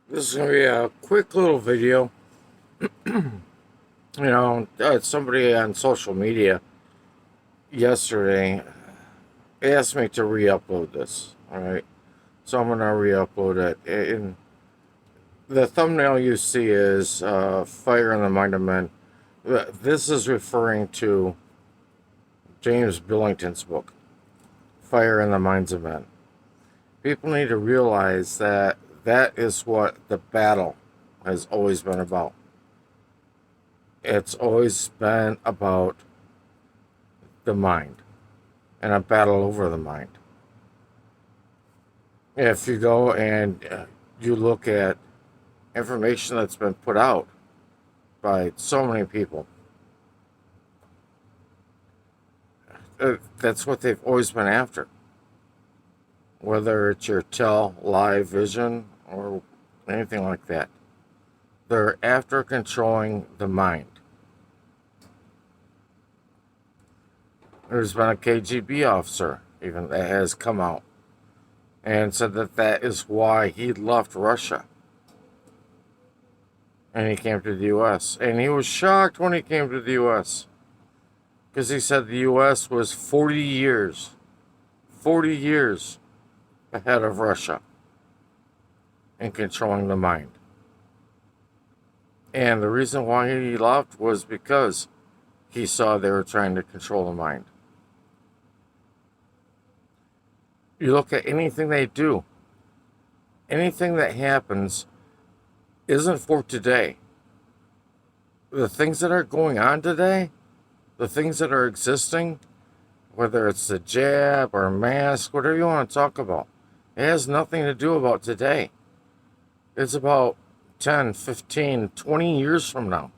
This is going to be a quick little video. Somebody on social media yesterday asked me to re-upload this. All right, so I'm going to re-upload it. And the thumbnail you see is "Fire in the Mind of Men." This is referring to James Billington's book, "Fire in the Minds of Men." People need to realize that that is what the battle has always been about. It's always been about the mind and a battle over the mind. If you go and you look at information that's been put out by so many people, that's what they've always been after. Whether it's your live vision or anything like that, they're after controlling the mind. There's been a KGB officer even that has come out and said that that is why he left Russia and he came to the U.S. And he was shocked when he came to the U.S. because he said the U.S. was 40 years ahead of Russia in controlling the mind. And the reason why he left was because he saw they were trying to control the mind. You look at anything they do, anything that happens isn't for today. The things that are going on today, the things that are existing, whether it's the jab or mask, whatever you want to talk about, it has nothing to do about today. It's about 10, 15, 20 years from now.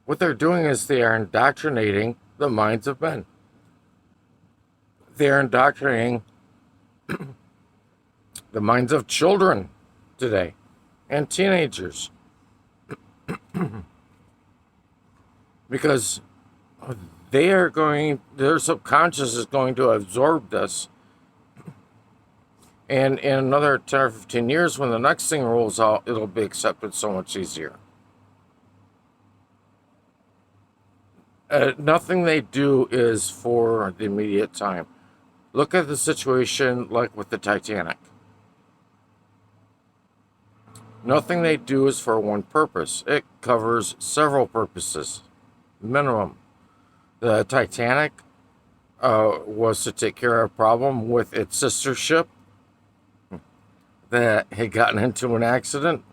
What they're doing is they are indoctrinating the minds of men. They're indoctrinating the minds of children today and teenagers. Because their subconscious is going to absorb this. And in another 10 or 15 years, when the next thing rolls out, it'll be accepted so much easier. Nothing they do is for the immediate time. Look at the situation like with the Titanic. Nothing they do is for one purpose. It covers several purposes, minimum. The Titanic was to take care of a problem with its sister ship that had gotten into an accident,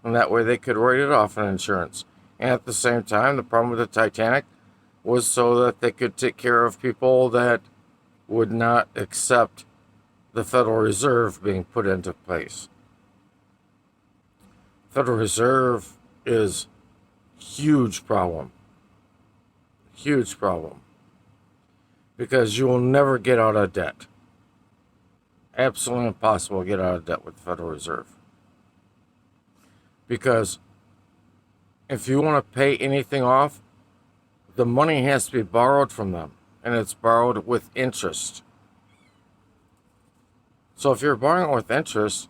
and that way they could write it off on insurance. And at the same time, the problem with the Titanic was so that they could take care of people that would not accept the Federal Reserve being put into place. Federal Reserve is huge problem. Huge problem. Because you will never get out of debt. Absolutely impossible to get out of debt with the Federal Reserve. Because if you want to pay anything off, the money has to be borrowed from them. And it's borrowed with interest. So if you're borrowing with interest,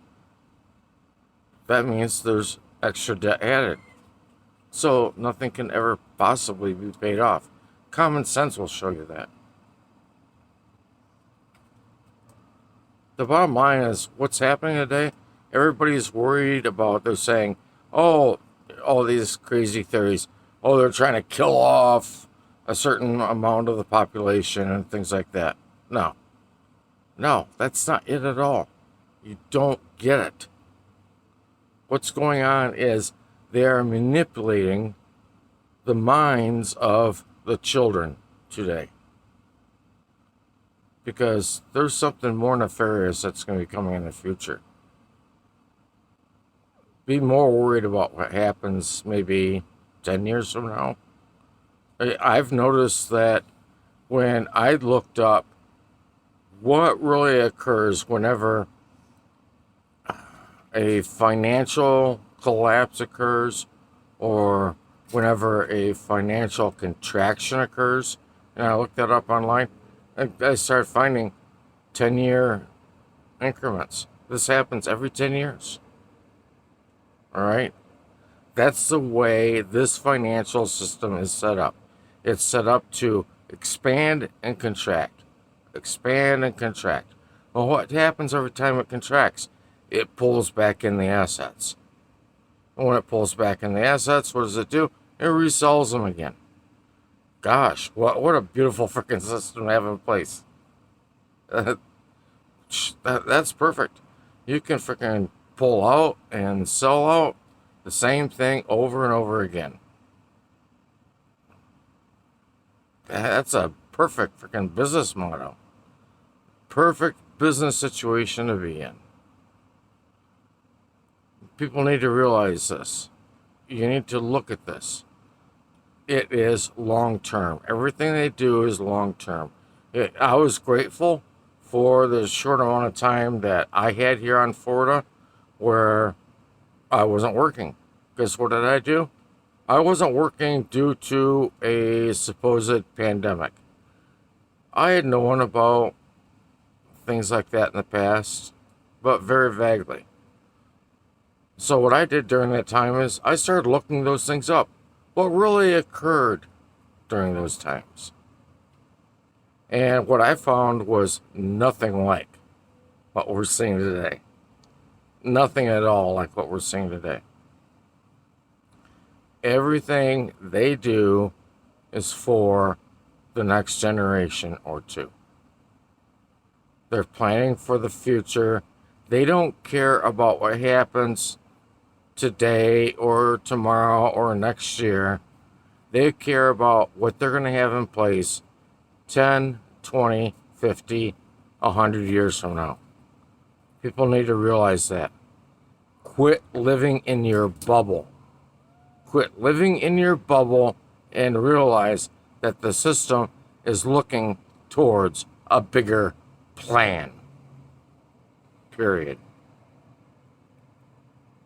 that means there's extra debt added. So nothing can ever possibly be paid off. Common sense will show you that. The bottom line is what's happening today, everybody's worried about, they're saying, oh, all these crazy theories. Oh, they're trying to kill off a certain amount of the population and things like that. No, that's not it at all. You don't get it. What's going on is they are manipulating the minds of the children today. Because there's something more nefarious that's going to be coming in the future. Be more worried about what happens maybe 10 years from now. I've noticed that when I looked up what really occurs whenever a financial collapse occurs or whenever a financial contraction occurs, and I looked that up online, I started finding 10-year increments. This happens every 10 years. All right? That's the way this financial system is set up. It's set up to expand and contract. Expand and contract. Well, what happens every time it contracts? It pulls back in the assets. And when it pulls back in the assets, what does it do? It resells them again. Gosh, what a beautiful freaking system to have in place. That's perfect. You can freaking pull out and sell out the same thing over and over again. That's a perfect freaking business model. Perfect business situation to be in. People need to realize this. You need to look at this. It is long term. Everything they do is long term. I was grateful for the short amount of time that I had here on Florida where I wasn't working. Because what did I do? I wasn't working due to a supposed pandemic. I had known about things like that in the past, but very vaguely. So what I did during that time is I started looking those things up. What really occurred during those times. And what I found was nothing like what we're seeing today. Nothing at all like what we're seeing today. Everything they do is for the next generation or two. They're planning for the future. They don't care about what happens today or tomorrow or next year. They care about what they're going to have in place 10, 20, 50, 100 years from now. People need to realize that. Quit living in your bubble. Quit living in your bubble and realize that the system is looking towards a bigger plan. Period.